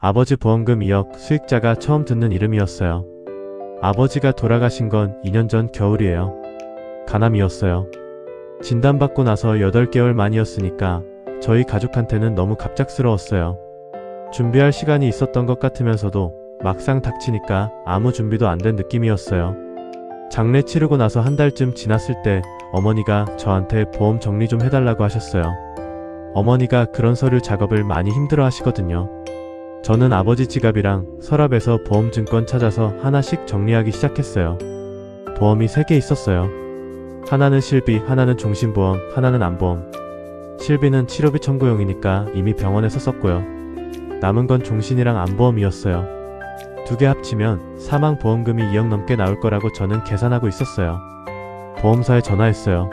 아버지 보험금 2억 수익자가 처음 듣는 이름이었어요. 아버지가 돌아가신 건 2년 전 겨울이에요. 간암이었어요. 진단받고 나서 8개월 만이었으니까 저희 가족한테는 너무 갑작스러웠어요. 준비할 시간이 있었던 것 같으면서도 막상 닥치니까 아무 준비도 안 된 느낌이었어요. 장례 치르고 나서 한 달쯤 지났을 때 어머니가 저한테 보험 정리 좀 해달라고 하셨어요. 어머니가 그런 서류 작업을 많이 힘들어 하시거든요. 저는 아버지 지갑이랑 서랍에서 보험증권 찾아서 하나씩 정리하기 시작했어요. 보험이 3개 있었어요. 하나는 실비, 하나는 종신보험, 하나는 암보험. 실비는 치료비 청구용이니까 이미 병원에서 썼고요. 남은 건 종신이랑 암보험이었어요. 2개 합치면 사망보험금이 2억 넘게 나올 거라고 저는 계산하고 있었어요. 보험사에 전화했어요.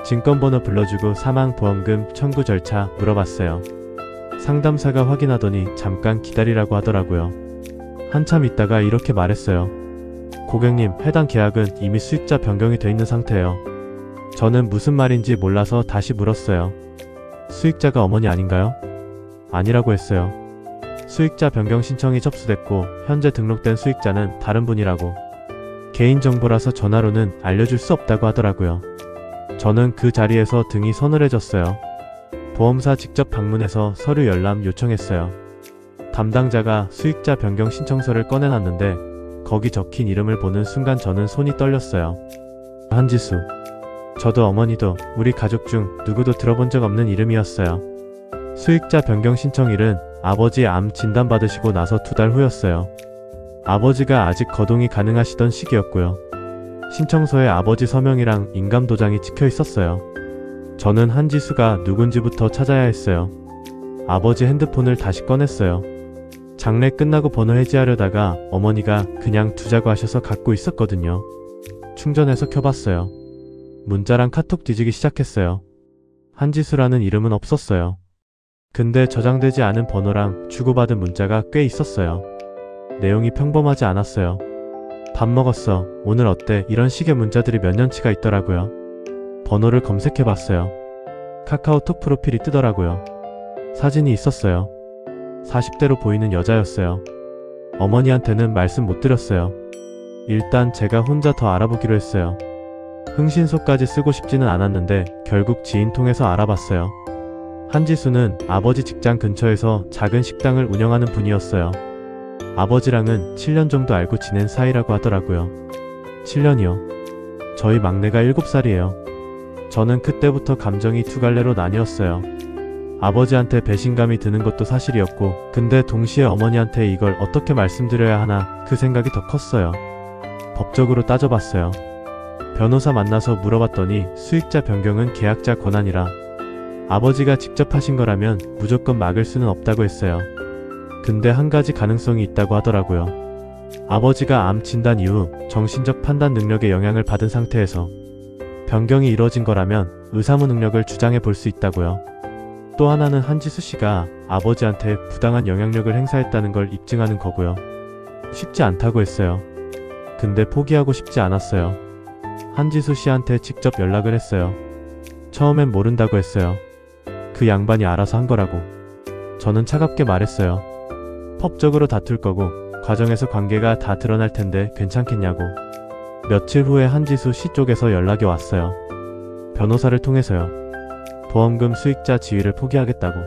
증권번호 불러주고 사망보험금 청구 절차 물어봤어요. 상담사가 확인하더니 잠깐 기다리라고 하더라고요. 한참 있다가 이렇게 말했어요. 고객님, 해당 계약은 이미 수익자 변경이 돼 있는 상태예요. 저는 무슨 말인지 몰라서 다시 물었어요. 수익자가 어머니 아닌가요? 아니라고 했어요. 수익자 변경 신청이 접수됐고 현재 등록된 수익자는 다른 분이라고. 개인정보라서 전화로는 알려줄 수 없다고 하더라고요. 저는 그 자리에서 등이 서늘해졌어요. 보험사 직접 방문해서 서류 열람 요청했어요. 담당자가 수익자 변경 신청서를 꺼내놨는데 거기 적힌 이름을 보는 순간 저는 손이 떨렸어요. 한지수. 저도 어머니도 우리 가족 중 누구도 들어본 적 없는 이름이었어요. 수익자 변경 신청일은 아버지 암 진단받으시고 나서 2달 후였어요. 아버지가 아직 거동이 가능하시던 시기였고요. 신청서에 아버지 서명이랑 인감도장이 찍혀 있었어요. 저는 한지수가 누군지부터 찾아야 했어요. 아버지 핸드폰을 다시 꺼냈어요. 장례 끝나고 번호 해지하려다가 어머니가 그냥 두자고 하셔서 갖고 있었거든요. 충전해서 켜봤어요. 문자랑 카톡 뒤지기 시작했어요. 한지수라는 이름은 없었어요. 근데 저장되지 않은 번호랑 주고받은 문자가 꽤 있었어요. 내용이 평범하지 않았어요. 밥 먹었어, 오늘 어때, 이런 식의 문자들이 몇 년치가 있더라고요. 번호를 검색해봤어요. 카카오톡 프로필이 뜨더라고요. 사진이 있었어요. 40대로 보이는 여자였어요. 어머니한테는 말씀 못 드렸어요. 일단 제가 혼자 더 알아보기로 했어요. 흥신소까지 쓰고 싶지는 않았는데 결국 지인 통해서 알아봤어요. 한지수는 아버지 직장 근처에서 작은 식당을 운영하는 분이었어요. 아버지랑은 7년 정도 알고 지낸 사이라고 하더라고요. 7년이요. 저희 막내가 7살이에요. 저는 그때부터 감정이 2갈래로 나뉘었어요. 아버지한테 배신감이 드는 것도 사실이었고, 근데 동시에 어머니한테 이걸 어떻게 말씀드려야 하나 그 생각이 더 컸어요. 법적으로 따져봤어요. 변호사 만나서 물어봤더니 수익자 변경은 계약자 권한이라 아버지가 직접 하신 거라면 무조건 막을 수는 없다고 했어요. 근데 한 가지 가능성이 있다고 하더라고요. 아버지가 암 진단 이후 정신적 판단 능력에 영향을 받은 상태에서 변경이 이뤄진 거라면 의사무 능력을 주장해 볼 수 있다고요. 또 하나는 한지수 씨가 아버지한테 부당한 영향력을 행사했다는 걸 입증하는 거고요. 쉽지 않다고 했어요. 근데 포기하고 싶지 않았어요. 한지수 씨한테 직접 연락을 했어요. 처음엔 모른다고 했어요. 그 양반이 알아서 한 거라고. 저는 차갑게 말했어요. 법적으로 다툴 거고 과정에서 관계가 다 드러날 텐데 괜찮겠냐고. 며칠 후에 한지수 씨 쪽에서 연락이 왔어요. 변호사를 통해서요. 보험금 수익자 지위를 포기하겠다고.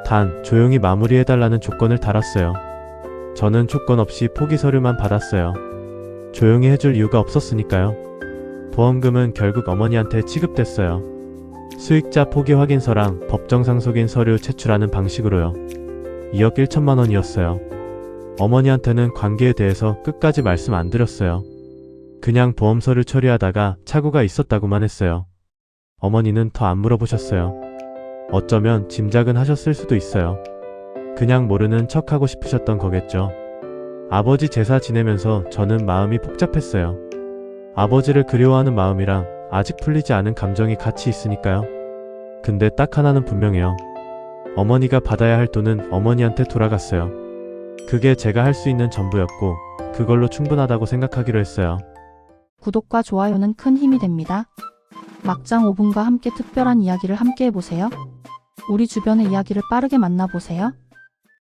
단 조용히 마무리해달라는 조건을 달았어요. 저는 조건 없이 포기 서류만 받았어요. 조용히 해줄 이유가 없었으니까요. 보험금은 결국 어머니한테 취급됐어요. 수익자 포기 확인서랑 법정 상속인 서류 제출하는 방식으로요. 2억 1천만 원이었어요. 어머니한테는 관계에 대해서 끝까지 말씀 안 드렸어요. 그냥 보험 서류 처리하다가 착오가 있었다고만 했어요. 어머니는 더 안 물어보셨어요. 어쩌면 짐작은 하셨을 수도 있어요. 그냥 모르는 척하고 싶으셨던 거겠죠. 아버지 제사 지내면서 저는 마음이 복잡했어요. 아버지를 그리워하는 마음이랑 아직 풀리지 않은 감정이 같이 있으니까요. 근데 딱 하나는 분명해요. 어머니가 받아야 할 돈은 어머니한테 돌아갔어요. 그게 제가 할 수 있는 전부였고 그걸로 충분하다고 생각하기로 했어요. 구독과 좋아요는 큰 힘이 됩니다. 막장 5분과 함께 특별한 이야기를 함께 해보세요. 우리 주변의 이야기를 빠르게 만나보세요.